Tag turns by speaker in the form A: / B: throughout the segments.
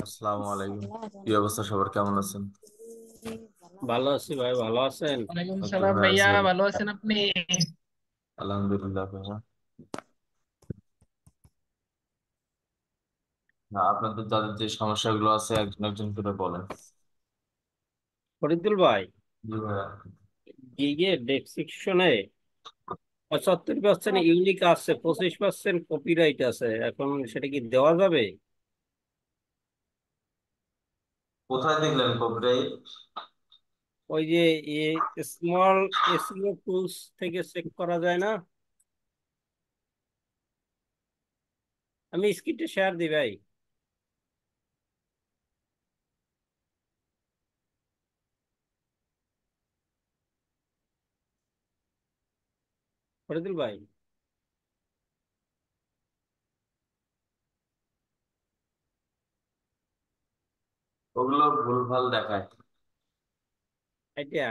A: আসসালামু আলাইকুম। কি অবস্থা, সবার কেমন আছেন?
B: ভালো আছি ভাই, ভালো আছেন?
C: ওয়ালাইকুম
A: ওকে
C: সালাম
A: ভাই,
C: ভাইয়া,
A: আছেন?
C: ভালো আছেন আপনি?
A: আলহামদুলিল্লাহ ভাইয়া। না, আপনাদের যাদের যে সমস্যাগুলো আছে একজন একজন করে বলেন।
B: ফরিদুল ভাই,
A: জি ভাইয়া।
B: গিগের ডেসক্রিপশনে 75% ইউনিক আছে, 25% কপিরাইট আছে। এখন সেটা কি দেওয়া যাবে?
A: কোথায় দেখলেন কপিরাইট?
B: ওই যে স্মল এসইও টুলস থেকে চেক করা যায় না? আমি স্ক্রিনটা শেয়ার দিই ভাই। ফরিদুল ভাই,
A: ওগুলো ভুলভাল দেখায়।
B: এটা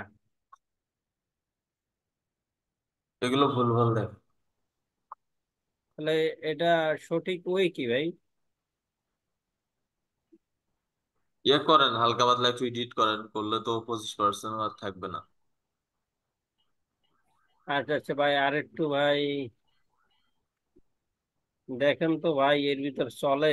A: এগুলো ভুলভাল দেখায়।
B: তাহলে এটা সঠিক ওয়ে কি ভাই?
A: ইয়ে করেন, হালকা পাতলা একটু এডিট করেন, করলে তো 25% আর থাকবে না।
B: আচ্ছা আচ্ছা ভাই, আর একটু ভাই দেখেন তো ভাই, এর ভিতর চলে?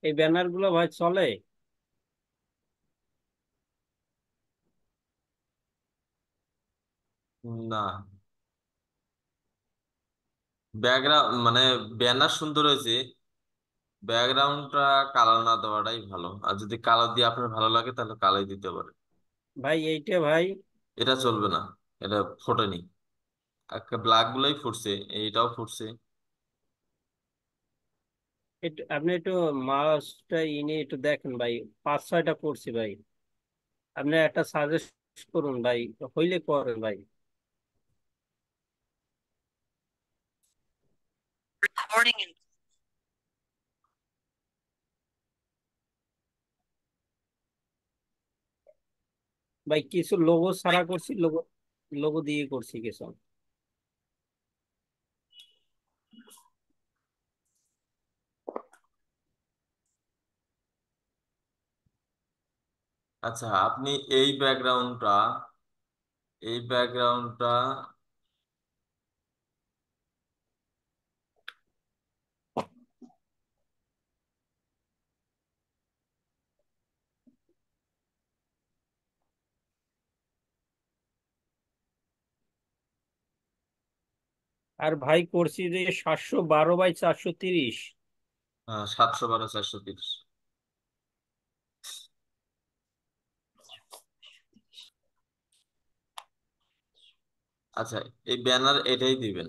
B: এই ব্যানার গুলো ভাই চলে?
A: না, ব্যাকগ্রাউন্ড মানে ব্যানার সুন্দর হয়েছে, ব্যাকগ্রাউন্ডটা কালার না দেওয়াটাই ভালো। আর যদি কালার দিয়ে আপনার ভালো লাগে তাহলে কালোই দিতে পারে।
B: ভাই এইটা ভাই,
A: এটা চলবে না, এটা ফোটেনি। ব্ল্যাক গুলাই ফুটছে, এইটাও ফুটছে।
B: একটু আপনি একটু মাউসটা ইনে একটু দেখেন ভাই। 5-6টা করছি ভাই। আপনি একটা সাজেস্ট করুন ভাই, হইলে করেন ভাই। ভাই কিছু লোগো ছাড়া করছি, লোগো লোগো দিয়ে করছি কিছু।
A: আচ্ছা, আপনি এই ব্যাকগ্রাউন্ডটা, এই ব্যাকগ্রাউন্ডটা
B: আর ভাই করছি যে 712 বাই 430।
A: 712 430। আচ্ছা, এই ব্যানার এটাই দিবেন।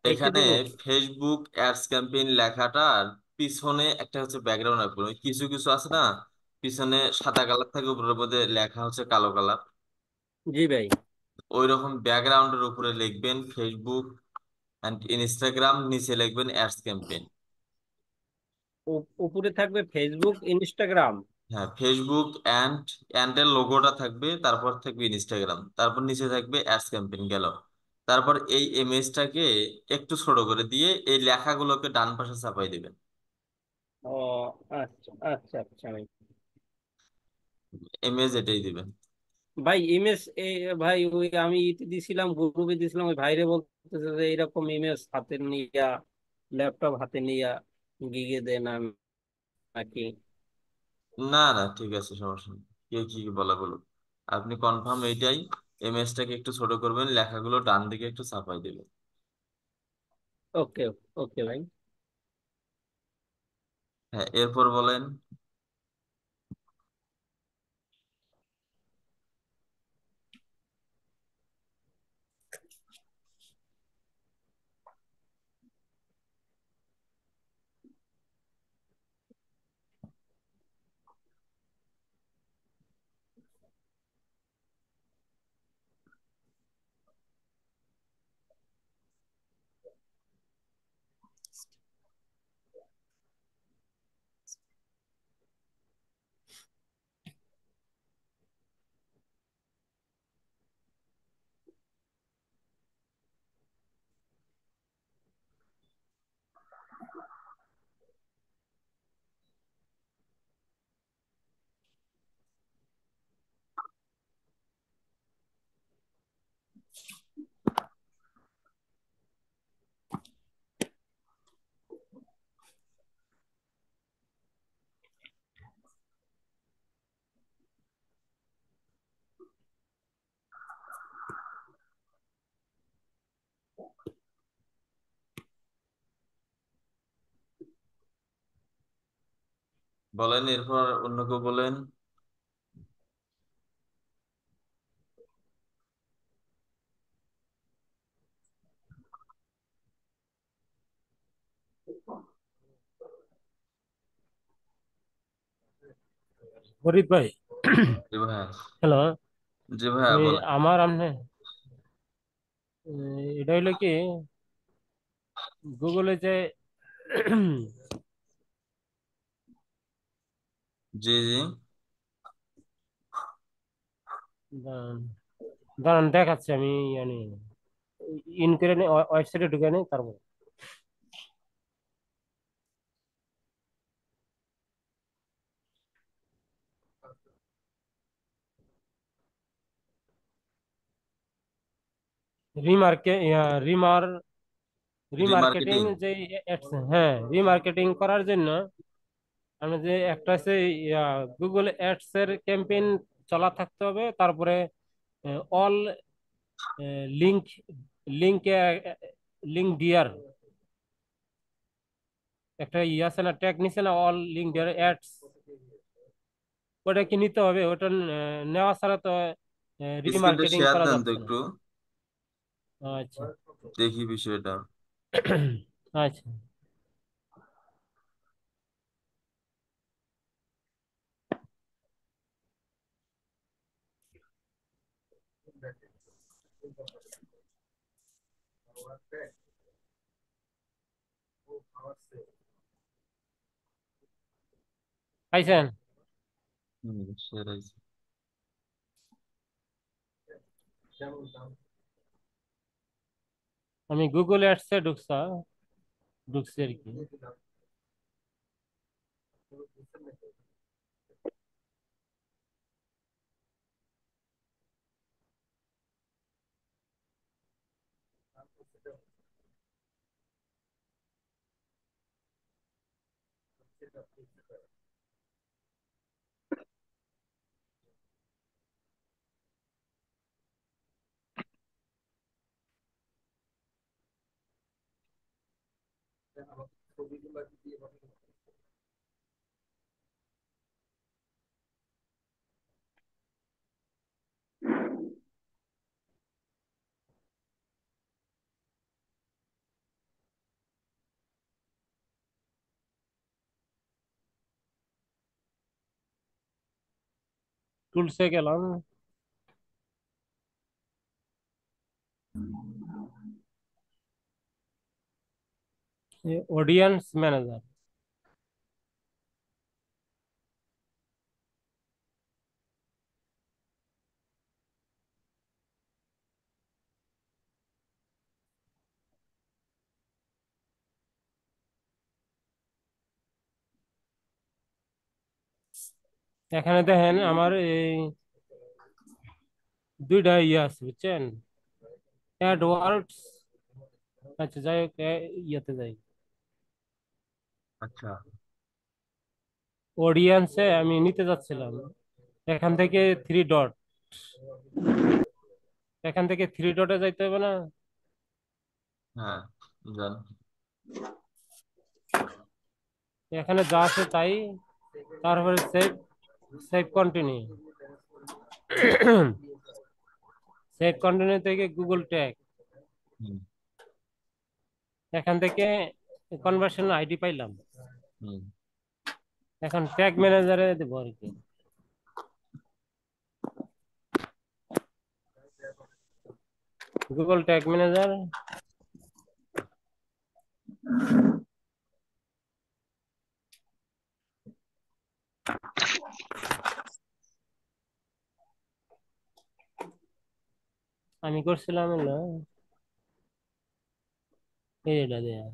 B: এইটা
A: এখানে
B: দিব?
A: ফেসবুক অ্যাডস ক্যাম্পেইন লেখাটার পিছনে একটা হচ্ছে ব্যাকগ্রাউন্ড রাখবেন। ওই কিছু কিছু আছে না, পিছনে সাদা কালার থাকে, উপরের মধ্যে লেখা হচ্ছে কালো কালার।
B: জি ভাই।
A: ওই রকম ব্যাকগ্রাউন্ডের উপরে লিখবেন ফেসবুক অ্যান্ড ইনস্টাগ্রাম, নিচে লিখবেন অ্যাডস ক্যাম্পেইন।
B: উপরে থাকবে ফেসবুক ইনস্টাগ্রাম।
A: হ্যাঁ, ফেসবুক অ্যান্ড অ্যান্ডের লোগোটা থাকবে, তারপর থাকবে ইনস্টাগ্রাম, তারপর নিচে থাকবে অ্যাডস ক্যাম্পেইন গেল। তারপর এই ইমেজটাকে একটু ছোট করে দিয়ে এই লেখাগুলোকে ডান পাশে চাপাই দিবেন।
B: ও আচ্ছা আচ্ছা আচ্ছা ভাই।
A: ইমেজ এটাই দিবেন।
B: ভাই ইমেজ ভাই ওই আমি ইতে দিছিলাম, গ্রুপে দিছিলাম, ওই ভাইরে বলতেছে যে এইরকম ইমেজ হাতে নিয়া, ল্যাপটপ হাতে নিয়া গিগে দেন নাকি?
A: না না, ঠিক আছে, সমস্যা নেই। কে কি বলা বলুন, আপনি কনফার্ম এইটাই। ইমেজটাকে একটু ছোট করবেন, লেখাগুলো ডান দিকে একটু চাপাই দিবেন।
B: ওকে ওকে ভাই।
A: হ্যাঁ, এরপর বলেন। বলেন, এরপর অন্য কেউ বলেন।
B: ফরিদ ভাই।
A: জি ভাইয়া।
B: হ্যালো।
A: জি ভাইয়া
B: ওই
A: বলেন।
B: আমার আমনে এটা হইলো কি, গুগলে যে
A: জি জি।
B: দাঁড়ান, দাঁড়ান দেখাচ্ছি আমি, মানে ইন করে ওয়েবসাইটে ঢুকে নেই তারপর। রিমার্কে রিমার রিমার্কেটিং
A: রিমার্কেটিং।
B: যে হ্যাঁ, রিমার্কেটিং করার জন্য আমরা যে একটা আছে গুগল অ্যাডস এর ক্যাম্পেইন চলা থাকতে হবে, তারপরে all link link link dear একটা আছে না, ট্যাগ নিছে না, অল লিঙ্ক ডিয়ার অ্যাডস, ওটা কি নিতে হবে? ওটা নেওয়া ছাড়া তো
A: স্ক্রিনটা
B: রিমার্কেটিং
A: শেয়ার
B: করা
A: দেন তো
B: যাচ্ছে না।
A: একটু,
B: আচ্ছা।
A: দেখি বিষয়টা।
B: আচ্ছা, পাইছেন?
A: হুম, শেয়ার হয়েছে।
B: আমি গুগল অ্যাডসে ঢুকছি আর কি। টুলসে গেলাম, অডিয়েন্স ম্যানেজার। এখানে দেখেন আমার এই দুইটা ইয়ে আছে বুঝছেন, অ্যাডওয়ার্ডস। আচ্ছা যাই হোক, ইয়েতে যাই,
A: আচ্ছা।
B: অডিয়েন্সে আমি নিতে যাচ্ছিলাম। এখান থেকে থ্রি ডট, এখান থেকে থ্রি ডটে যাইতে হবে না?
A: হ্যাঁ, জান।
B: এখানে যা আছে তাই, তারপরে save, save continue. Save continue থেকে গুগল ট্যাগ,
A: হুম
B: এখান থেকে কনভার্সন আইডি পাইলাম।
A: হুম।
B: এখন ট্যাগ ম্যানেজারে দেবো আর কি, গুগল ট্যাগ ম্যানেজার। আমি করছিলাম হলো এটা দেয়া।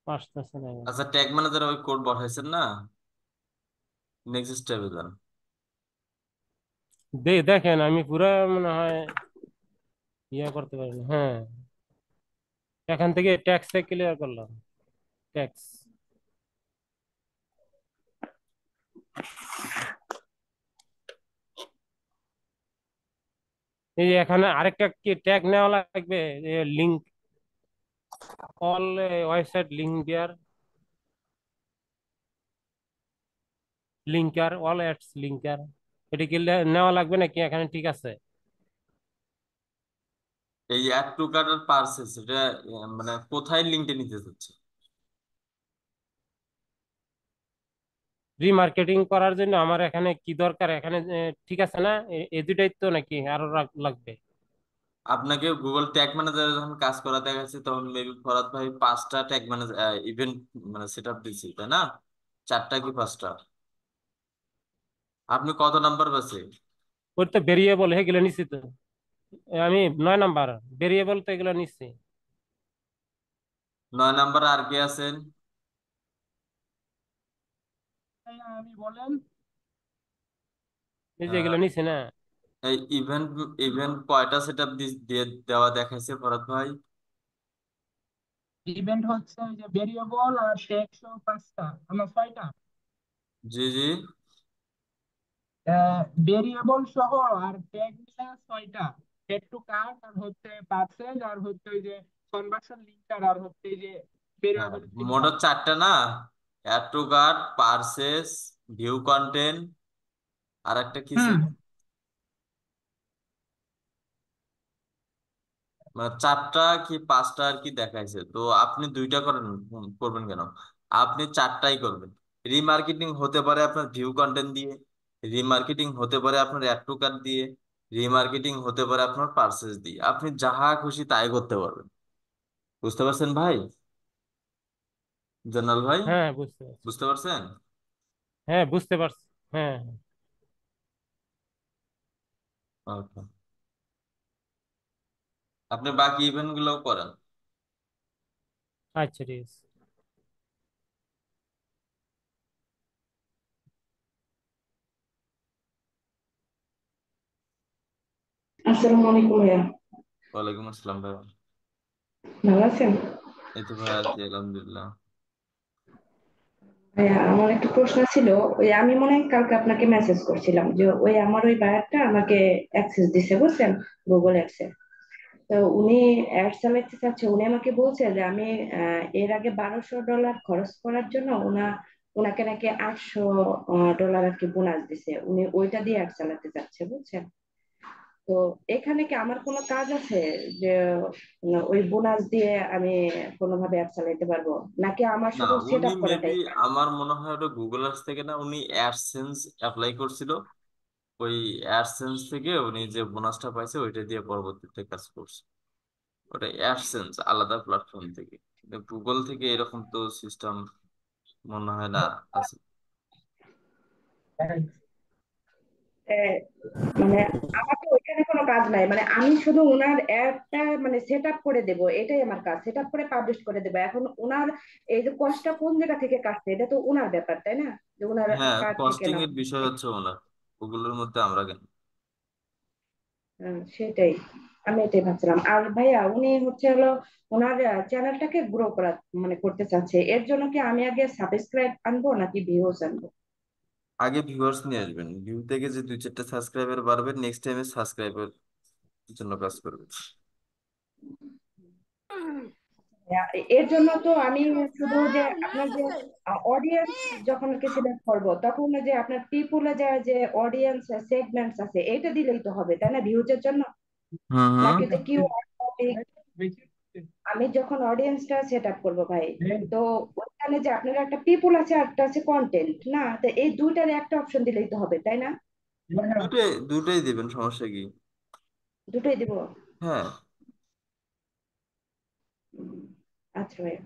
B: আসতেছে না এখন।
A: আচ্ছা, ট্যাগ ম্যানেজার ওই কোড পাঠাইছেন না? নেক্সট স্টেপে যান।
B: দেখেন আমি পুরা মনে হয় ইয়ে করতে পারি না। হ্যাঁ, এখান থেকে ট্যাক্সে ক্লিয়ার করলাম, ট্যাক্স। এই যে এখানে আরেকটা কি ট্যাগ নেওয়া লাগবে, link, all website link there, linker, all ads linker, এটা কি নেওয়া লাগবে নাকি এখানে ঠিক আছে?
A: এই অ্যাড টু কার্ট আর পার্সেস এটা মানে কোথায় লিঙ্কটা নিতে চাচ্ছে?
B: রিমার্কেটিং করার জন্য আমার এখানে কি দরকার এখানে, ঠিক আছে না? এই দুটাই তো নাকি আরো লাগবে?
A: আপনাকে গুগল ট্যাগ ম্যানেজারে যখন কাজ করা দেখাচ্ছে তখন মেবি ফরাদ ভাই 5টা ট্যাগ ম্যানেজার ইভেন্ট মানে সেট আপ দিচ্ছি, তাই না? 4টা কি 5টা? আপনি কত নাম্বার বাসে?
B: ওর তো ভেরিয়েবল এগুলো নিচ্ছি তো, আমি 9 নাম্বার, ভেরিয়েবল তো এগুলো নিচ্ছি।
A: 9 নাম্বার আর কে আছেন?
B: আমি বলেন, এই যে
A: আহ,
B: এগুলো নিচ্ছি না।
A: এই ইভেন্ট ইভেন্ট কয়টা সেট আপ দিয়ে দেওয়া দেখাইছে ফরাদ ভাই?
B: ইভেন্ট হচ্ছে ওই যে ভেরিয়েবল আর টেক্সট 5টা, আমার 6টা।
A: জি জি।
B: ভেরিয়েবল সহ আর ট্যাগ মিলে 6টা। এড টু কার্ট আর হচ্ছে পার্সেজ আর হচ্ছে ওই যে কনভার্সন লিঙ্কার আর হচ্ছে এই যে
A: হ্যাঁ,
B: ভেরিয়েবল
A: মোট
B: লিঙ্কার।
A: 4টা না? Add to cart, purchase, view content, আর একটা কি ছিল?
B: হুম।
A: মানে 4টা কি 5টা আর কি দেখাইছে, তো আপনি 2টা করেন, করবেন কেন? আপনি 4টাই করবেন। রিমার্কেটিং হতে পারে আপনার ভিউ কন্টেন্ট দিয়ে, রিমার্কেটিং হতে পারে আপনার অ্যাড টু কার্ট দিয়ে, রিমার্কেটিং হতে পারে আপনার পার্সেস দিয়ে, আপনি যাহা খুশি তাই করতে পারবেন। বুঝতে পারছেন ভাই? জনাল ভাই,
B: হ্যাঁ বুঝতে পারছি।
A: বুঝতে পারছেন?
B: হ্যাঁ বুঝতে পারছি। হ্যাঁ।
A: ওকে। আপনি বাকি ইভেন্ট গুলোও করেন।
B: আচ্ছা ঠিক আছে।
C: আসসালামু আলাইকুম ভাইয়া।
A: ওয়ালাইকুম আসসালাম ভাই।
C: ভালো আছেন?
A: এই তো ভাই আছি আলহামদুলিল্লাহ।
C: ভাইয়া আমার একটা প্রশ্ন ছিল। ওই আমি মনে হয় কালকে আপনাকে মেসেজ করছিলাম যে ওই আমার ওই বায়ারটা আমাকে অ্যাক্সেস দিছে, বুঝছেন, গুগল অ্যাডসে। তো উনি অ্যাড চালাতে চাচ্ছে, উনি আমাকে বলছে যে আমি এর আগে $1200 খরচ করার জন্য ওনাকে নাকি $800 আর কি বোনাস দিছে, উনি ওইটা দিয়ে অ্যাড চালাতে চাচ্ছে, বুঝছেন। তো এখানে কি আমার কোনো কাজ আছে যে ওই বোনাস দিয়ে আমি কোনোভাবে অ্যাড চালাতে পারবো, নাকি আমার
A: না,
C: শুধু সেট
A: উনি
C: আপ
A: মেবি,
C: করাটাই কাজ?
A: আমার মনে হয় ওটা গুগল আর্টস থেকে না, উনি অ্যাডসেন্স অ্যাপ্লাই করছিল। ওই অ্যাডসেন্স থেকে উনি যে বোনাসটা পাইছে ওইটা দিয়ে পরবর্তীতে কাজ করছে। ওটা অ্যাডসেন্স আলাদা প্ল্যাটফর্ম থেকে, গুগল থেকে এরকম তো সিস্টেম মনে হয় না আছে।
C: আহ, মানে আমার তো ওইখানে কোনো কাজ নাই, মানে আমি শুধু ওনার অ্যাপটা মানে সেট আপ করে দেবো, এটাই আমার কাজ, সেট আপ করে পাবলিশ করে দেবো। এখন ওনার এই যে কষ্টটা কোন জায়গা থেকে কাটছে, এটা তো ওনার ব্যাপার, তাই না? যে ওনার
A: হ্যাঁ,
C: কার্ড থেকে
A: কস্টিং
C: না।
A: এর বিষয় হচ্ছে ওনার, ওগুলোর মধ্যে আমরা কেন?
C: সেটাই, আমি এটাই ভাবছিলাম। আর ভাইয়া উনি হচ্ছে হলো ওনার চ্যানেলটাকে গ্রো করা মানে করতে চাচ্ছে, এর জন্য কি আমি আগে সাবস্ক্রাইব আনবো নাকি ভিউজ আনবো?
A: আগে ভিউয়ার্স নিয়ে আসবেন, ভিউ থেকে যে 2-4টা সাবস্ক্রাইবার বাড়বে, নেক্সট টাইমে সাবস্ক্রাইবার জন্য কাজ করবে।
C: এর জন্য তো আমি শুধু যে আপনার যে অডিয়েন্স যখন কি সিলেক্ট করবো, তখন যে আপনার পিপুলে যে অডিয়েন্স সেগমেন্টস আছে এটা দিলেই তো হবে, তাই না, ভিউজের জন্য?
A: হুম হুম।
C: নাকি যে কি আমি যখন অডিয়েন্সটা সেট আপ করবো ভাই, তো ওইখানে যে আপনার একটা পিপুল আছে আর একটা আছে কন্টেন্ট, না তো এই দুইটার একটা অপশন দিলেই তো হবে, তাই না?
A: দুটোই দুটোই দিবেন, সমস্যা কি?
C: দুটোই দিব।
A: হ্যাঁ,
C: উম, আচ্ছা ভাই।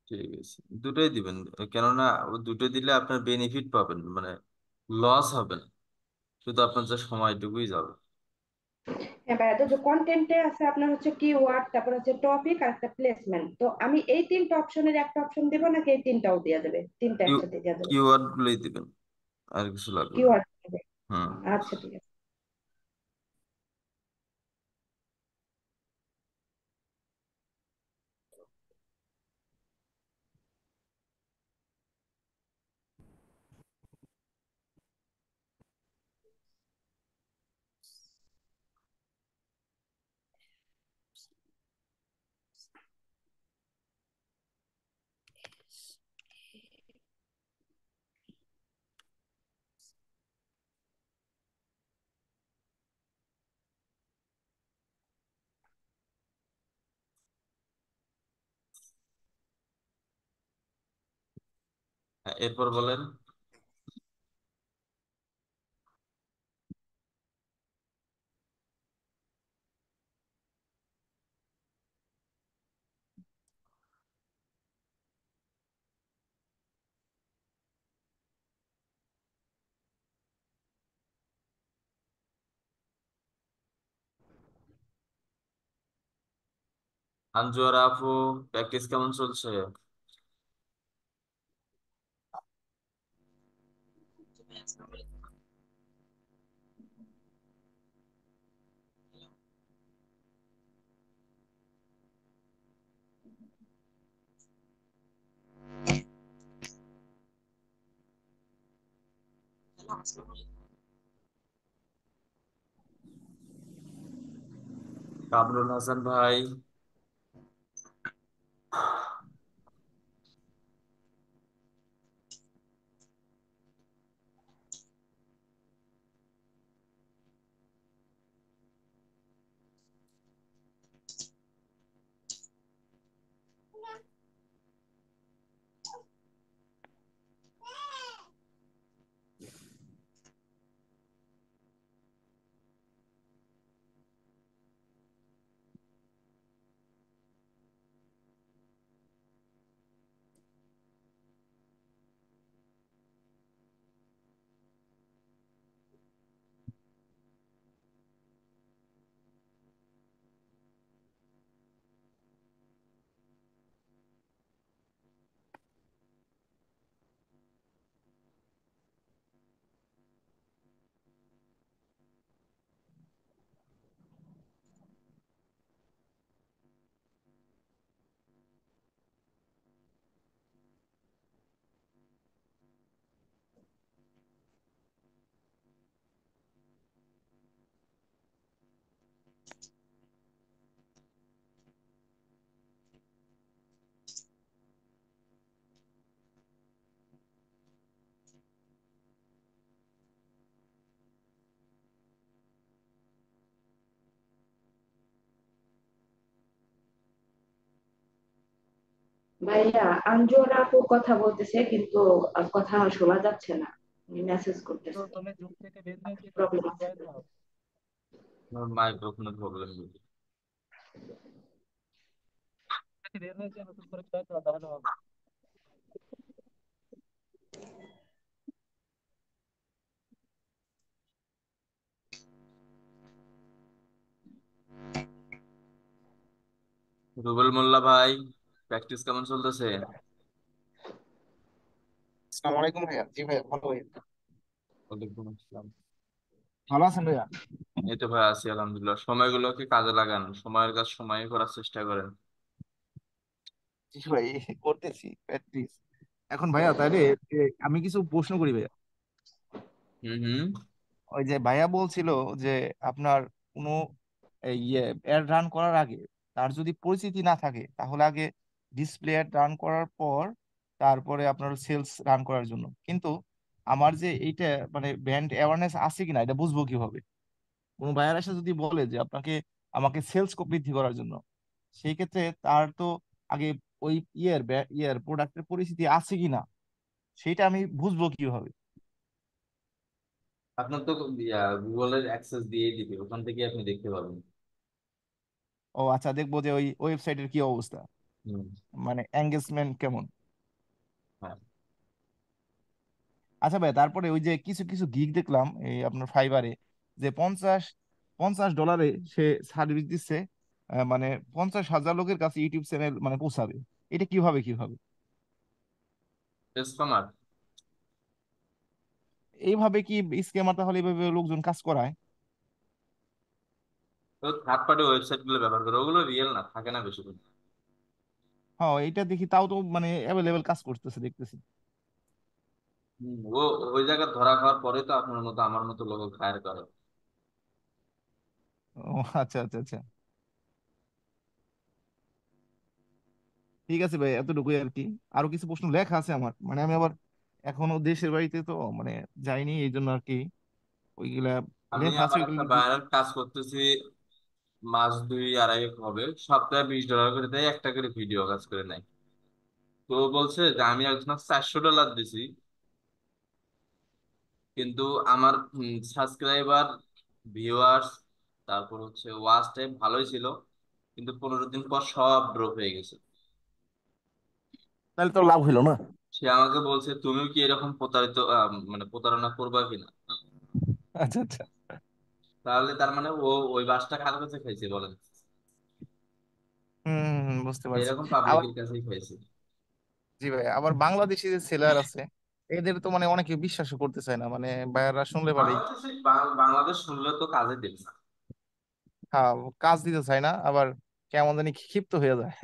A: ঠিক আছে, দুটোই দিবেন। কেননা ও দুটো দিলে আপনার বেনিফিট পাবেন, মানে লস হবে না, শুধু আপনার যে সময়টুকুই যাবে।
C: হ্যাঁ ভাইয়া, তো যে কন্টেন্টে আছে আপনার হচ্ছে কিওয়ার্ড, তারপর হচ্ছে টপিক আর একটা প্লেসমেন্ট, তো আমি এই তিনটা অপশনের একটা অপশন দেবো নাকি এই তিনটাও দিয়ে দেবে, তিনটা একসাথে দিয়ে দেবে?
A: কিওয়ার্ড গুলোই দিবেন, আর কিছু লাগবে না।
C: কিওয়ার্ড দেবে।
A: হুম।
C: আচ্ছা ঠিক আছে।
A: হ্যাঁ, এরপর বলেন। আঞ্জুয়ার আপু, প্র্যাকটিস কেমন চলছে? কামরুল হাসান ভাই।
C: ভাইয়া, আঞ্জুর আপু কথা বলতেছে কিন্তু কথা শোনা যাচ্ছে না। মেসেজ
D: তো
C: করতেছে।
D: তুমি গ্রুপ থেকে বের হয়ে গিয়ে নতুন
C: প্রবলেম
D: করে
C: আছে।
D: জয়েন দাও।
A: মাইক্রোফোনের প্রবলেম।
D: বের হয়ে গিয়ে নতুন করে জয়েন দাও, তাহলে হবে।
A: রুবেল মোল্লা ভাই, প্র্যাকটিস কেমন চলতেছে?
E: আসসালামু আলাইকুম ভাইয়া। জি ভাইয়া, ভালো ভাইয়া।
A: ওয়ালাইকুম আসসালাম।
E: ভালো আছেন ভাইয়া?
A: এই তো ভাই আছি আলহামদুলিল্লাহ। সময়গুলোকে কাজে লাগান, সময়ের কাজ সময়ে করার চেষ্টা করেন।
E: জি ভাই, করতেছি প্র্যাকটিস। এখন ভাইয়া তাইলে এ, আমি কিছু প্রশ্ন করি ভাইয়া।
A: হুম হুম।
E: ওই যে ভাইয়া বলছিল যে আপনার কোনো অ্যাড রান করার আগে তার যদি পরিচিতি না থাকে তাহলে আগে ডিসপ্লে অ্যাড রান করার পর তারপরে আপনার সেলস রান করার জন্য। কিন্তু আমার যে এইটা মানে ব্র্যান্ড অ্যাওয়ারনেস আছে কিনা এটা বুঝবো কিভাবে? কোনো বায়ার এসে যদি বলে যে আমাকে সেলস বৃদ্ধি করার জন্য, সেই ক্ষেত্রে তার তো আগে ওই প্রোডাক্টের পরিস্থিতি আছে কিনা সেটা আমি বুঝবো কিভাবে?
A: আপনার তো গুগলের অ্যাক্সেস দিয়েই দিবে, ওখান থেকে আপনি দেখতে পাবেন।
E: ও আচ্ছা, দেখবো যে ওই ওয়েবসাইটের কি অবস্থা,
A: হুম।
E: মানে এঙ্গেজমেন্ট কেমন।
A: হ্যাঁ।
E: আচ্ছা ভাই, তারপরে ওই যে কিছু কিছু গিগ দেখলাম এই আপনার ফাইবারে, যে পঞ্চাশ পঞ্চাশ ডলারে সে সার্ভিস দিচ্ছে, মানে 50,000 লোকের কাছে ইউটিউব চ্যানেল মানে পৌঁছাবে। এটা কিভাবে?
A: স্পামার।
E: এইভাবে কি স্কেমার তাহলে এইভাবে লোকজন কাজ করায়?
A: তো থার্ড পার্টি ওয়েবসাইট গুলো ব্যবহার করে, ওগুলো রিয়েল না, থাকে না বেশি দিন।
E: হ্যাঁ, এটা দেখি, তাও তো মানে অ্যাভেলেবেল কাজ করতেছে দেখতেছি।
A: ও ওই জায়গায় ধরা খাওয়ার পরে তো আপনার মতো আমার মতো লোক হায়ার করে।
E: ও আচ্ছা। ঠিক আছে ভাই, এতটুকুই আর কি। আরো কিছু প্রশ্ন লেখা আছে আমার, মানে আমি আবার এখনো দেশের বাড়িতে তো মানে যাইনি, এই জন্য আর কি ওইগুলা
A: আমি
E: লেখা আছে
A: আমার
E: ওইগুলো
A: একটা বায়ারের কাজ করতেছি, মাস দুই আড়াই হবে, সপ্তাহে $20 করে দেয়, একটা করে ভিডিও কাজ করে নেয়। তো ও বলছে যে আমি একজন $400 দিছি, কিন্তু আমার সাবস্ক্রাইবার, ভিউয়ার্স, তারপর হচ্ছে ওয়াচ টাইম ভালোই ছিল, কিন্তু 15 দিন পর সব ড্রপ হয়ে গেছে।
E: তাহলে তো লাভ হইলো না।
A: সে আমাকে বলছে তুমিও কি এরকম প্রতারিত মানে প্রতারণা করবা কিনা।
E: আচ্ছা আচ্ছা।
A: তাহলে তার মানে ও ওই বাসটা কার কাছে খাইছে বলেন?
E: বুঝতে পারছি।
A: এরকম
E: আবার
A: পাবলিকের কাছেই খাইছে।
E: জি ভাই, আবার বাংলাদেশি যে সেলার আছে এদের তো মানে অনেকে বিশ্বাসও করতে চায় না, মানে বায়াররা শুনলে পারেই
A: বাংলাদেশ শুনলে তো কাজে দেবে না।
E: হ্যাঁ, কাজ দিতে চায় না, আবার কেমন জানি ক্ষিপ্ত হয়ে যায়।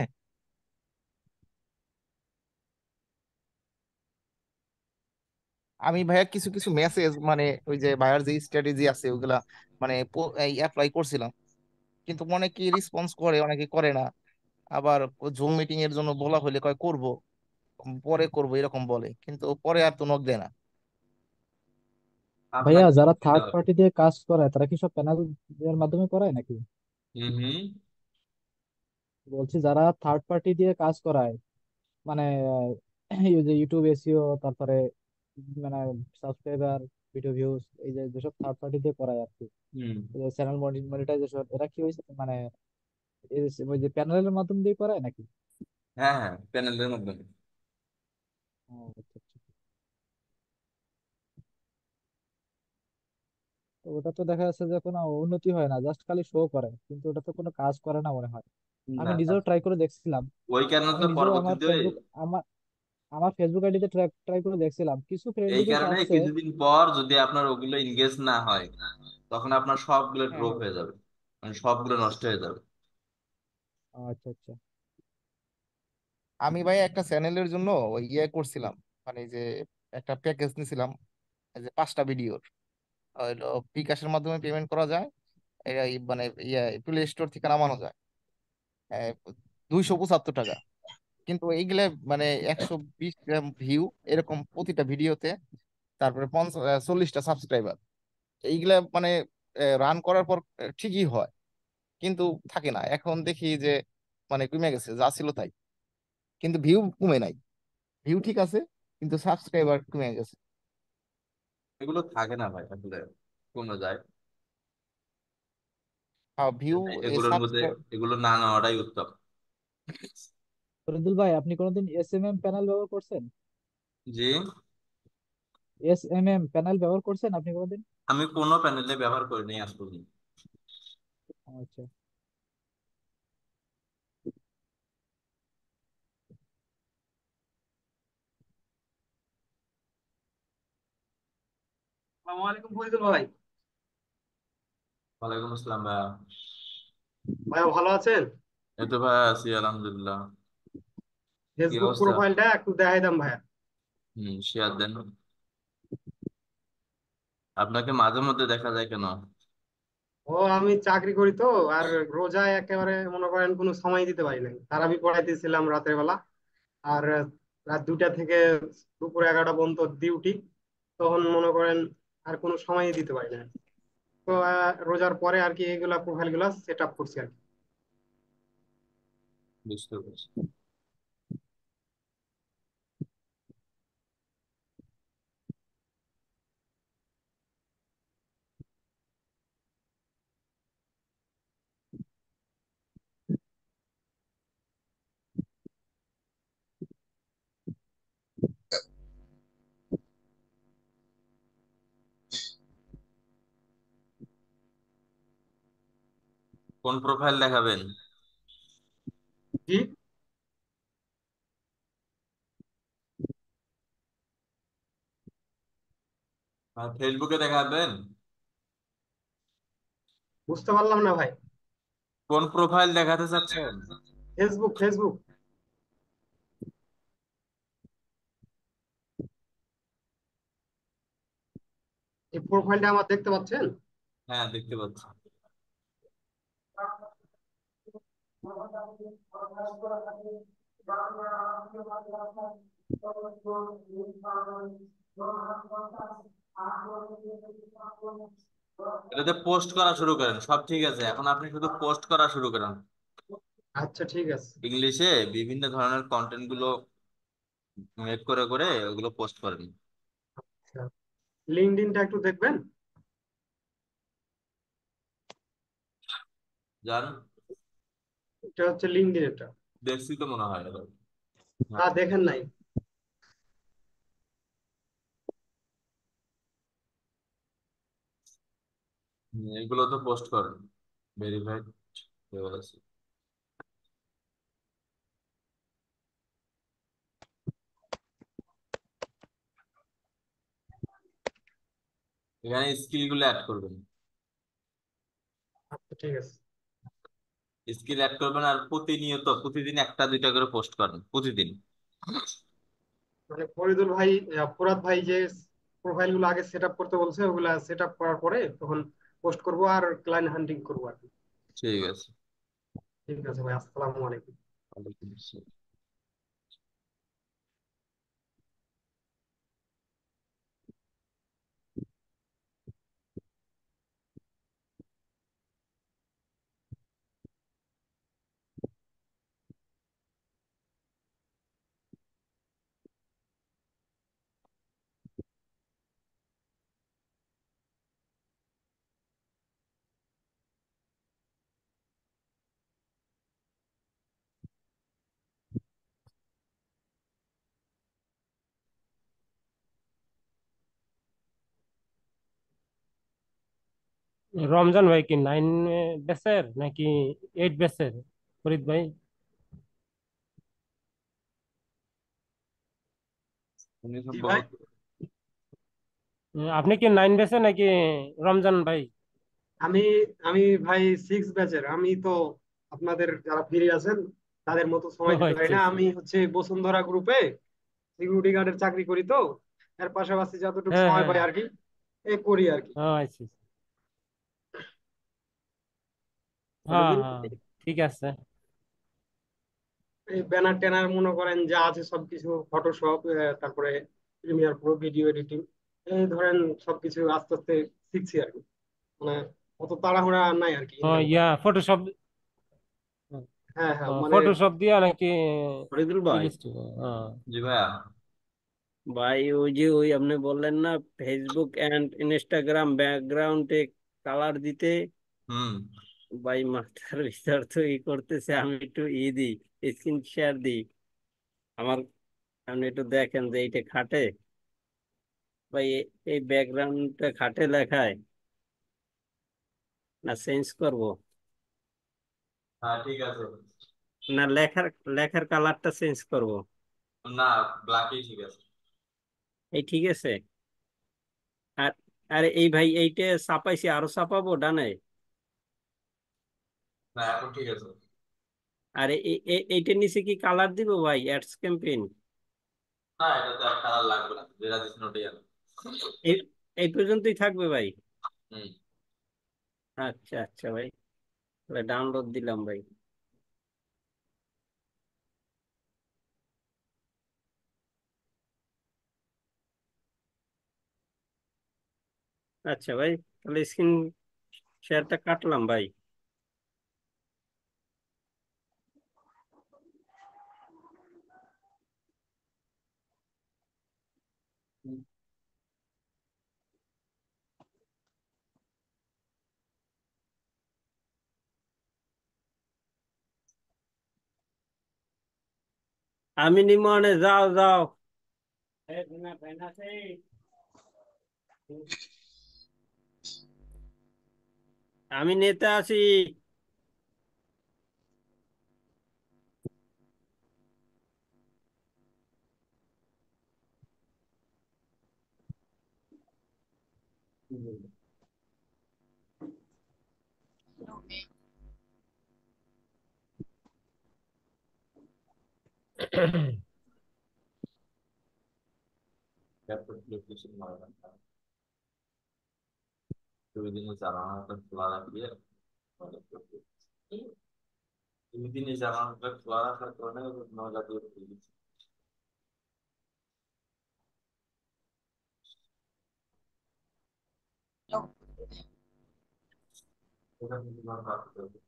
E: আমি ভাইয়া কিছু কিছু মেসেজ মানে ওই যে ভাইয়ার যে স্ট্র্যাটেজি আছে ওগুলা মানে অ্যাপ্লাই করছিলাম, কিন্তু অনেকে রেসপন্স করে অনেকে করে না। আবার জুম মিটিং এর জন্য বলা হলে কয় করব, পরে করব এরকম বলে, কিন্তু পরে আর তো নক দেয় না।
F: ভাইয়া,
A: আপনাকে
F: যারা
A: দিতে
F: থার্ড
A: হবে।
F: পার্টি দিয়ে কাজ করায় তারা কি সব প্যানেল এর মাধ্যমে করায় নাকি?
A: হুম হুম।
F: বলছি যারা থার্ড পার্টি দিয়ে কাজ করায়, মানে এই যে ইউটিউব এসইও, তারপরে মানে সাবস্ক্রাইবার, ভিডিও ভিউজ, এই যে যেসব থার্ড পার্টি দিয়ে করায় আর কি,
A: হুম।
F: এই যে চ্যানেল মনিটাইজেশন, এরা কি হয়েছে মানে ওই যে প্যানেলের মাধ্যম দিয়ে করায় নাকি?
A: হ্যাঁ হ্যাঁ, প্যানেলের মাধ্যমে।
F: ও, আচ্ছা আচ্ছা। তো ওটা তো দেখা যাচ্ছে যে কোনো উন্নতি হয় না, জাস্ট খালি শো করে, কিন্তু ওটা তো কোনো কাজ করে না মনে হয়। আমি
A: না,
F: নিজেও ট্রাই করে দেখছিলাম।
A: ওই কারণে
F: আমি
A: তো
F: নিজেও
A: পরবর্তীতে
F: আমার আমার ফেসবুক আইডিতে ট্রাই ট্রাই করে দেখছিলাম, কিছু ফ্রেন্ড
A: এই
F: রিকোয়েস্ট
A: কারণে
F: আসছে।
A: কিছুদিন পর যদি আপনার ওগুলো এনগেজ না হয়, তখন আপনার সবগুলো
F: হ্যাঁ
A: ড্রপ
F: হ্যাঁ।
A: হয়ে যাবে, মানে সবগুলো নষ্ট হয়ে যাবে।
F: আচ্ছা আচ্ছা।
E: আমি ভাই একটা চ্যানেলের জন্য ওই করছিলাম, মানে যে একটা প্যাকেজ নিছিলাম, এই যে 5টা ভিডিওর হইলো বিকাশের মাধ্যমে পেমেন্ট করা যায়, এই মানে প্লে স্টোর থেকে নামানো যায়, 275 টাকা। কিন্তু এইগুলা মানে 120 গ্রাম ভিউ এরকম প্রতিটা ভিডিওতে, তারপরে 40টা সাবস্ক্রাইবার, এইগুলা মানে রান করার পর ঠিকই হয়, কিন্তু থাকে না। এখন দেখি যে মানে কমে গেছে, যা ছিল তাই, কিন্তু ভিউ কমে নাই। ভিউ ঠিক আছে, কিন্তু সাবস্ক্রাইবার কমে গেছে।
A: এগুলো থাকে না ভাই আসলে, কমে যায়।
E: ভিউ
A: এগুলোর মধ্যে
E: সাবস্ক্রাইব
A: এগুলো না নেওয়াটাই উত্তম।
F: ফরিদুল ভাই, আপনি কোনোদিন এসএমএম প্যানেল ব্যবহার করছেন?
A: জি।
F: এসএমএম প্যানেল ব্যবহার করছেন আপনি কোনোদিন?
A: আমি কোনো প্যানেলে ব্যবহার করিনি আজ পর্যন্ত।
F: আচ্ছা।
D: আসসালামু আলাইকুম ফরিদুল ভাই।
A: ওয়ালাইকুম আসসালাম ভাইয়া।
D: ভাইয়া ভালো আছেন?
A: এই তো ভাই আছি আলহামদুলিল্লাহ। কি
D: ফেসবুক
A: অবস্থা?
D: প্রোফাইলটা একটু দেখাই দাম ভাইয়া।
A: শেয়ার দেন। আপনাকে মাঝে মধ্যে দেখা যায় কেন?
D: ও, আমি চাকরি করি তো, আর রোজায় একেবারে মনে করেন কোনো সময় দিতে পারি নাই। তারাবি পড়াইতেছিলাম রাতের বেলা, আর রাত 2টা থেকে দুপুর 11টা পর্যন্ত ডিউটি। তখন মনে করেন আর কোনো সময়ই দিতে পারি না। তো রোজার পরে আর কি এগুলা প্রোফাইল গুলা সেট আপ করছি আর কি।
A: বুঝতে পারছি। কোন প্রোফাইল দেখাবেন?
D: জি,
A: ফেসবুকে দেখাবেন?
D: বুঝতে পারলাম না ভাই।
A: কোন প্রোফাইল দেখাতে চাচ্ছেন?
D: Facebook Facebook. এই প্রোফাইলটা আমার দেখতে পাচ্ছেন?
A: হ্যাঁ, দেখতে পাচ্ছি। এটাতে পোস্ট করা শুরু করেন, সব ঠিক আছে, এখন আপনি শুধু পোস্ট করা শুরু করেন।
D: আচ্ছা ঠিক আছে।
A: ইংলিশে বিভিন্ন ধরনের কন্টেন্ট গুলো মেক করে করে ওগুলো পোস্ট করেন।
D: লিঙ্কডইনটা একটু দেখবেন।
A: জান,
D: এটা হচ্ছে লিঙ্কডইন এটা।
A: দেখছি তো মনে হয় এবার।
D: তা
A: হ্যাঁ,
D: দেখেন নাই?
A: এগুলো তো পোস্ট করেন, ভেরিফাইড আছে। এখানে স্কিল গুলো অ্যাড করবেন।
D: আচ্ছা ঠিক আছে।
A: স্কিল অ্যাড করবেন আর প্রতিনিয়ত প্রতিদিন একটা দুইটা করে পোস্ট করেন প্রতিদিন।
D: মানে ফরিদুল ভাই, ফুরাদ ভাই যে প্রোফাইল গুলো আগে সেট আপ করতে বলছে, ওগুলা সেট আপ করার পরে তখন পোস্ট করব আর ক্লায়েন্ট হান্টিং করবো আর কি।
A: ঠিক আছে।
D: ঠিক আছে ভাই, আসসালামু আলাইকুম।
A: ওয়ালাইকুম আসসালাম।
G: রমজান ভাই কি 9 ব্যাচের নাকি 8 ব্যাচের? ফরিদ ভাই,
A: উনি
D: জি ভাই।
A: সম্ভবত।
G: আপনি কি 9 ব্যাচের নাকি রমজান ভাই?
D: আমি আমি ভাই 6 ব্যাচের। আমি তো আপনাদের যারা ফ্রি আছেন তাদের মতো
G: ও
D: সময় দিতে পারি
G: আচ্ছা
D: না।
G: আচ্ছা।
D: আমি হচ্ছে বসুন্ধরা গ্রুপে সিকিউরিটি গার্ডের চাকরি করি তো, এর পাশাপাশি যতটুকু
G: হ্যাঁ
D: সময়
G: হ্যাঁ।
D: পাই আর কি এ করি আর কি।
G: ও আচ্ছা আচ্ছা।
D: মানে
G: হ্যাঁ
D: দিন
G: হ্যাঁ, ঠিক আছে।
D: এই ব্যানার ট্যানার মনে করেন যা আছে সবকিছু, ফটোশপ, তারপরে প্রিমিয়ার প্রো, ভিডিও এডিটিং, এই ধরেন সবকিছু আস্তে আস্তে শিখছি আর কি। মানে অত তাড়াহুড়া নাই আর কি
G: ও
D: ইনকাম
G: ইয়া
D: করা।
G: ফটোশপ।
D: হ্যাঁ হ্যাঁ, মানে
G: ফটোশপ দিয়া নাকি
B: ফরিদুল ভাই,
G: ইলাস্ট্রেটর?
A: জি ভাইয়া।
B: ভাই ওই যে ওই আপনি বললেন না ফেসবুক এন্ড ইনস্টাগ্রাম ব্যাকগ্রাউন্ডে কালার দিতে,
A: হুম।
B: ভাই মাথার ভিতর তো করতেছে। আমি একটু দিই, স্ক্রিন শেয়ার দিই আমার। আপনি একটু দেখেন যে এইটা খাটে ভাই, এই ব্যাকগ্রাউন্ডটা খাটে লেখায় না চেঞ্জ করব,
A: হ্যাঁ ঠিক আছে।
B: না লেখার লেখার কালারটা চেঞ্জ করব?
A: না, ব্ল্যাকই ঠিক আছে।
B: এই ঠিক আছে। আর আরে এই ভাই এইটা ছাপাইছি, আরো ছাপাবো ডানে?
A: না, এখন ঠিক আছে।
B: আরে এইটার নিচে কি কালার দিব ভাই, অ্যাডস ক্যাম্পেইন?
A: না, এটাতে আর খারাপ লাগবে না, যেটা দিচ্ছেন ওটাই আর।
B: এই এই পর্যন্তই থাকবে ভাই?
A: হুম।
B: আচ্ছা আচ্ছা ভাই, তাহলে ডাউনলোড দিলাম ভাই। আচ্ছা ভাই, তাহলে স্ক্রিন শেয়ারটা কাটলাম ভাই। আমি নিমনে, যাও যাও। এই বিনা ফ্যান আছে? আমি নেতা আছি।
A: ল্যাপটপ লোকেশন মারবেন। 2 দিনে জানালাটা খোলা রাখলে, 2 দিনে জানালাটা খোলা রাখার কারণে ময়লা দিয়ে ফেলে দিচ্ছে। ওটা কিন্তু ভালো রাখতে হবে,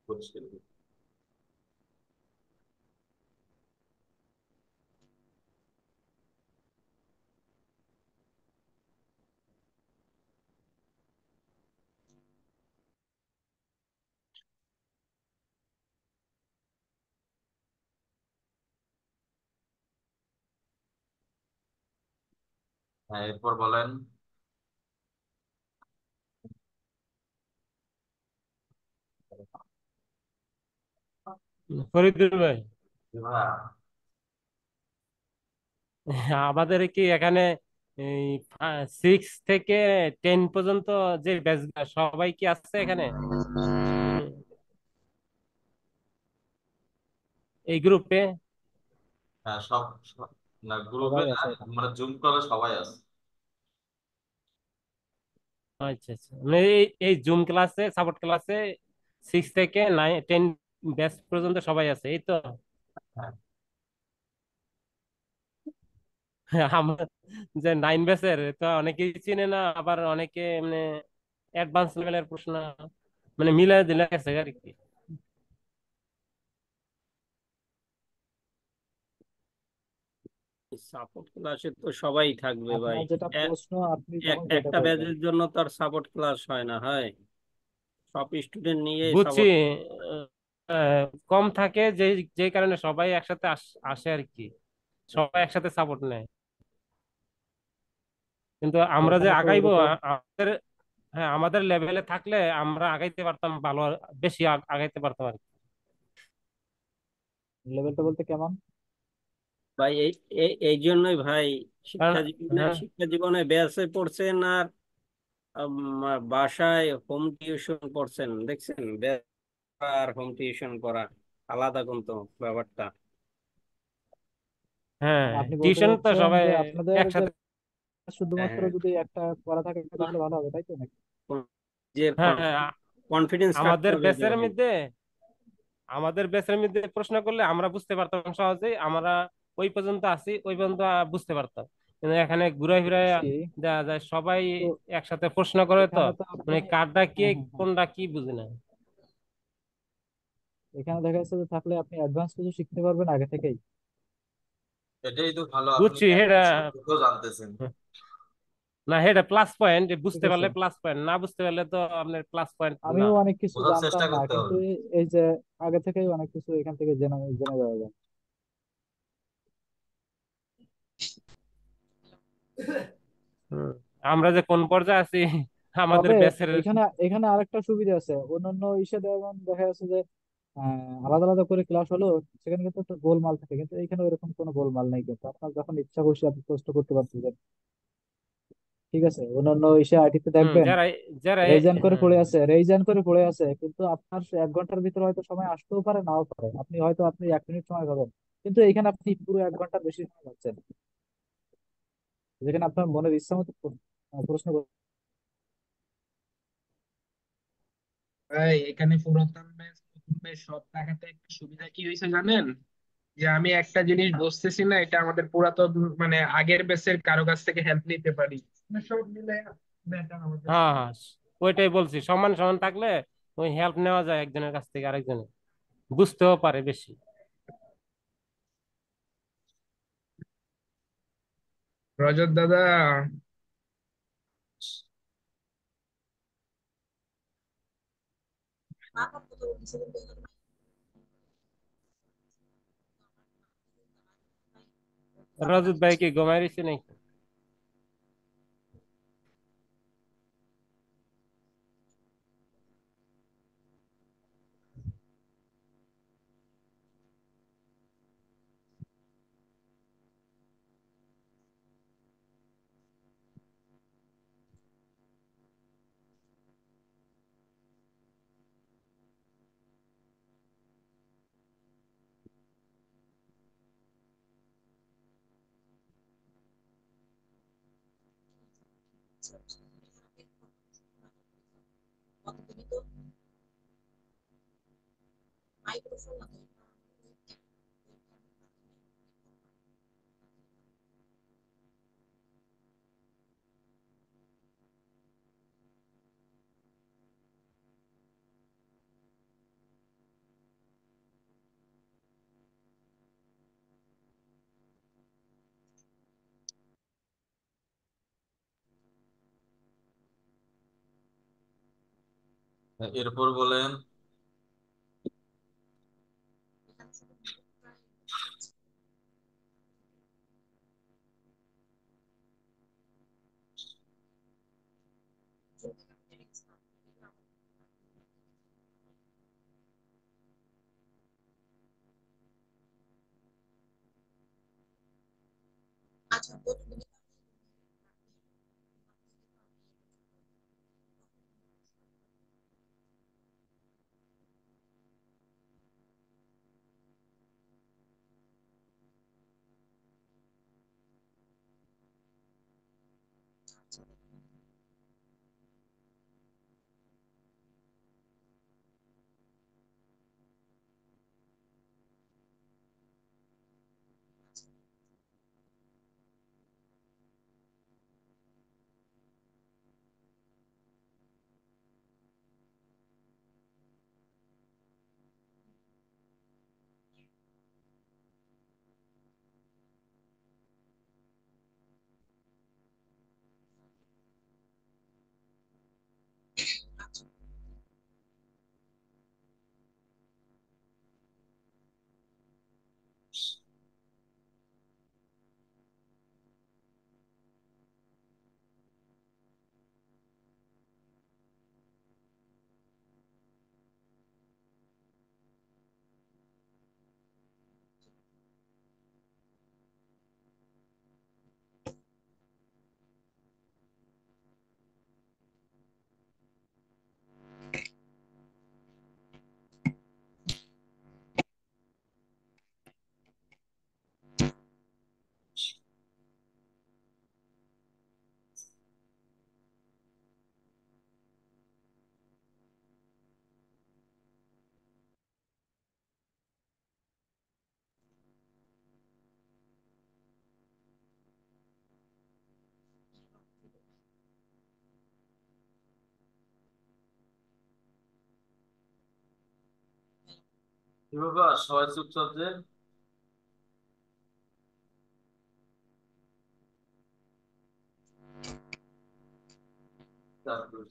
A: পরিষ্কার করে। হ্যাঁ, এরপর বলেন।
G: ফরিদুল ভাই,
A: ভাইয়া,
G: আমাদের কি এখানে এই 6 থেকে 10 পর্যন্ত যে ব্যাচ সবাই কি আছে এখানে এই গ্রুপে?
A: হ্যাঁ, না, গ্রুপে
F: সবাই
A: না,
F: আছে এখানে।
A: আমরা জুম কলে সবাই আছে।
G: আচ্ছা আচ্ছা, মানে এই জুম ক্লাসে, সাপোর্ট ক্লাসে 6 থেকে 9 10 ব্যাচ পর্যন্ত সবাই আছে, এই তো?
A: হ্যাঁ,
G: আমরা যে 9 ব্যাচের তো অনেকেই চিনে না, আবার অনেকে মানে অ্যাডভান্স লেভেলের প্রশ্ন মানে মিলাই দিলে গেছে আর কি।
B: সাপোর্ট ক্লাসে তো সবাই থাকবে ভাই।
F: আপনার যেটা
B: এ-
F: প্রশ্ন আপনি তখন যেটা
B: একটা
F: করবেন।
B: ব্যাচের জন্য তো আর সাপোর্ট ক্লাস হয় না, হয় সব স্টুডেন্ট নিয়ে
G: বুঝছি।
B: সাপোর্ট।
G: কম থাকে যে যে কারণে সবাই একসাথে আসে আর কি, সবাই একসাথে সাপোর্ট নেয়। কিন্তু আমরা যে
F: এখানে তো
G: আগাইবো
F: ওরকম
G: আমাদের, হ্যাঁ আমাদের লেভেলে থাকলে আমরা আগাইতে পারতাম ভালো, বেশি আগাইতে পারতাম আর কি।
F: লেভেলটা বলতে কেমন?
B: ভাই এই এই এই জন্যই ভাই,
G: কারণ হ্যাঁ,
B: শিক্ষা জীবনে ব্যাচে পড়ছেন আর বাসায় হোম টিউশন পড়ছেন, দেখছেন ব্যাচ আর হোম টিউশন পড়া আলাদা কিন্তু ব্যাপারটা।
G: হ্যাঁ
F: মানে আপনি বলতে
G: টিউশন তো
F: চাচ্ছেন
G: সবাই
F: যে আপনাদের যে
G: একসাথে।
F: শুধুমাত্র
B: হ্যাঁ,
F: যদি একটা করা থাকে তাহলে ভালো হবে, তাই তো নাকি?
B: যে
G: হ্যাঁ
B: কনফিডেন্স রাখতে
G: আমাদের
B: হবে যে
G: ব্যাচের
B: ভাই।
G: মধ্যে, প্রশ্ন করলে আমরা বুঝতে পারতাম সহজেই, আমরা ওই পর্যন্ত আছি, ওই পর্যন্ত বুঝতে পারতাম। কিন্তু এখানে ঘুরে ফিরে
F: বুঝছি,
G: দেখা যায় সবাই
F: কিন্তু
G: একসাথে প্রশ্ন করে তো,
F: এখানে তো আপনি
G: মানে কারটা কি
F: হ্যাঁ হ্যাঁ হ্যাঁ,
G: কোনটা কি বুঝি না।
F: এখানে দেখা যাচ্ছে যে থাকলে আপনি অ্যাডভান্স কিছু শিখতে পারবেন আগে থেকেই।
A: এটাই তো ভালো, আপনি
G: বুঝছি এটা,
A: সম্পর্ক জানতেছেন।
G: না এটা প্লাস পয়েন্ট,
F: ঠিক
G: বুঝতে
F: আছে,
G: পারলে প্লাস পয়েন্ট, না বুঝতে পারলে তো আপনার প্লাস পয়েন্ট না।
F: আমিও অনেক কিছু
A: বোঝার
F: জানতাম
A: চেষ্টা
F: না,
A: করতে
F: কিন্তু
A: হবে।
F: এই যে আগে থেকেই অনেক কিছু এখান থেকে জেনে জেনে যাওয়া যায়।
G: হুম। আমরা যে কোন পর্যায়ে আছি আমাদের
F: তবে
G: ব্যাচের।
F: এখানে এখানে আরেকটা সুবিধা আছে, অন্যান্য ইসে যেমন দেখা যাচ্ছে যে আলাদা আলাদা করে ক্লাস হলো, সেখানে কিন্তু একটা গোলমাল থাকে, কিন্তু এখানে এরকম কোনো গোলমাল নেই, কিন্তু আপনার যখন ইচ্ছা খুশি আপনি প্রশ্ন করতে পারতেছেন। ঠিক আছে, অন্যান্য ইসে আইটিতে দেখবেন
G: যারা যারা
F: রেইজান করে
G: হ্যাঁ,
F: পড়ে আছে, রেইজান করে পড়ে আছে, কিন্তু আপনার সে 1 ঘন্টার ভিতরে হয়তো সময় আসতেও পারে নাও পারে, আপনি 1 মিনিট সময় পাবেন, কিন্তু এখানে আপনি পুরো 1 ঘন্টার বেশি সময় পাচ্ছেন, যেখানে আপনার মনের ইচ্ছা মতো প্রশ্ন
H: ভাই এখানে পুরাতন ব্যাচ নতুন ব্যাচ সব টাকাতে একটা সুবিধা কি হয়েছে জানেন? যে আমি একটা জিনিস বুঝতেছি না, এটা আমাদের পুরাতন মানে আগের ব্যাচের কারো কাছ থেকে হেল্প নিতে পারি, মানে সব মিলে বেটার আমার কাছে
G: হ্যাঁ
H: মনে
G: হ্যাঁ, ওইটাই বলছি, সমান সমান থাকলে ওই হেল্প নেওয়া যায় একজনের কাছ থেকে আরেকজনের, বুঝতেও পারে বেশি।
H: হয়। রজত দাদা,
G: রজত ভাই কি ঘুমাই রয়েছে নাকি?
A: হ্যাঁ, এরপর বলেন। কি ব্যাপার, সবাই চুপচাপ যে? তারপর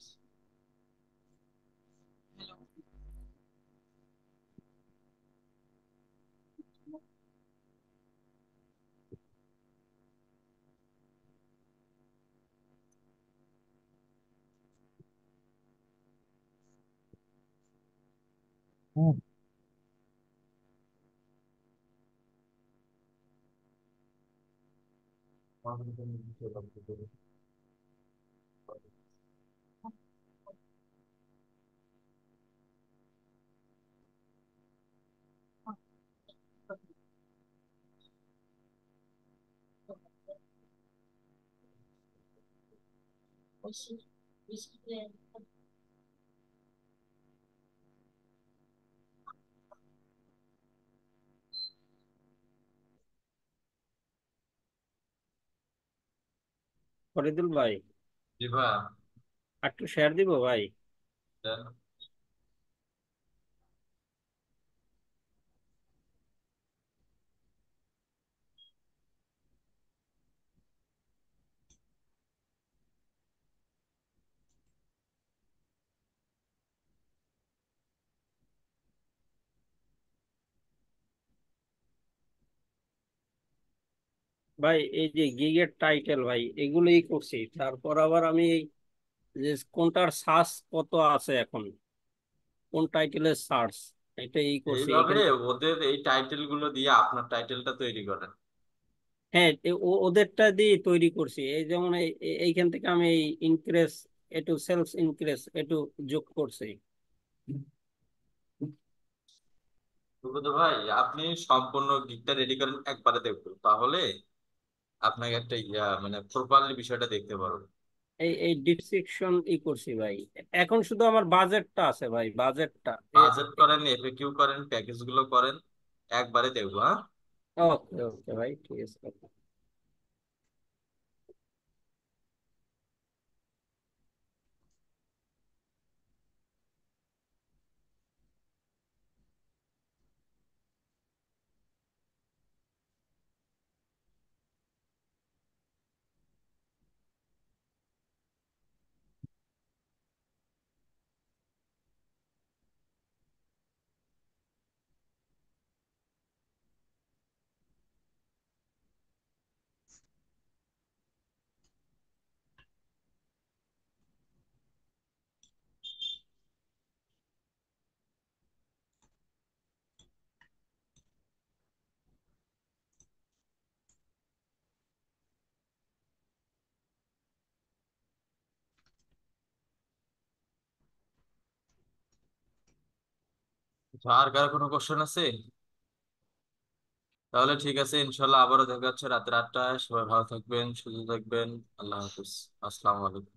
F: হুম।
B: ফরিদুল ভাই,
A: জি ভাই।
B: একটু শেয়ার দিব ভাই।
A: দেন।
B: ভাই এই যে গিগের টাইটেল ভাই এগুলোই করছি, তারপর আবার আমি এই যে কোনটার সার্চ কত আছে এখন, কোন টাইটেলের সার্চ, এটাই করছি
A: এইভাবে
B: এইখান থেকে।
A: ওদের এই টাইটেল গুলো দিয়ে আপনার টাইটেলটা তৈরি করেন।
B: হ্যাঁ, ওদেরটা দিয়ে তৈরি করছি। এই যেমন এইখান থেকে আমি এই ইনক্রেস, একটু সেলস ইনক্রেস একটু যোগ করছি।
A: তো ভাই, আপনি সম্পূর্ণ গিকটা রেডি করেন, একবারে দেখবো, তাহলে আপনাকে একটা মানে প্রপারলি বিষয়টা দেখতে পারবো।
B: এই এই ডিসক্রিপশন করছি ভাই। এখন শুধু আমার বাজেটটা আছে ভাই, বাজেটটা।
A: বাজেট করেন, এফএকিউ করেন, প্যাকেজ গুলো করেন, একবারে দেখবো, হ্যাঁ।
B: ওকে ওকে ভাই, ঠিক আছে।
A: আর কারো কোনো কোশ্চেন আছে? তাহলে ঠিক আছে, ইনশাল্লাহ আবারও দেখা হচ্ছে রাত 8টায়। সবাই ভালো থাকবেন, সুস্থ থাকবেন। আল্লাহ হাফিজ। আসসালামু আলাইকুম।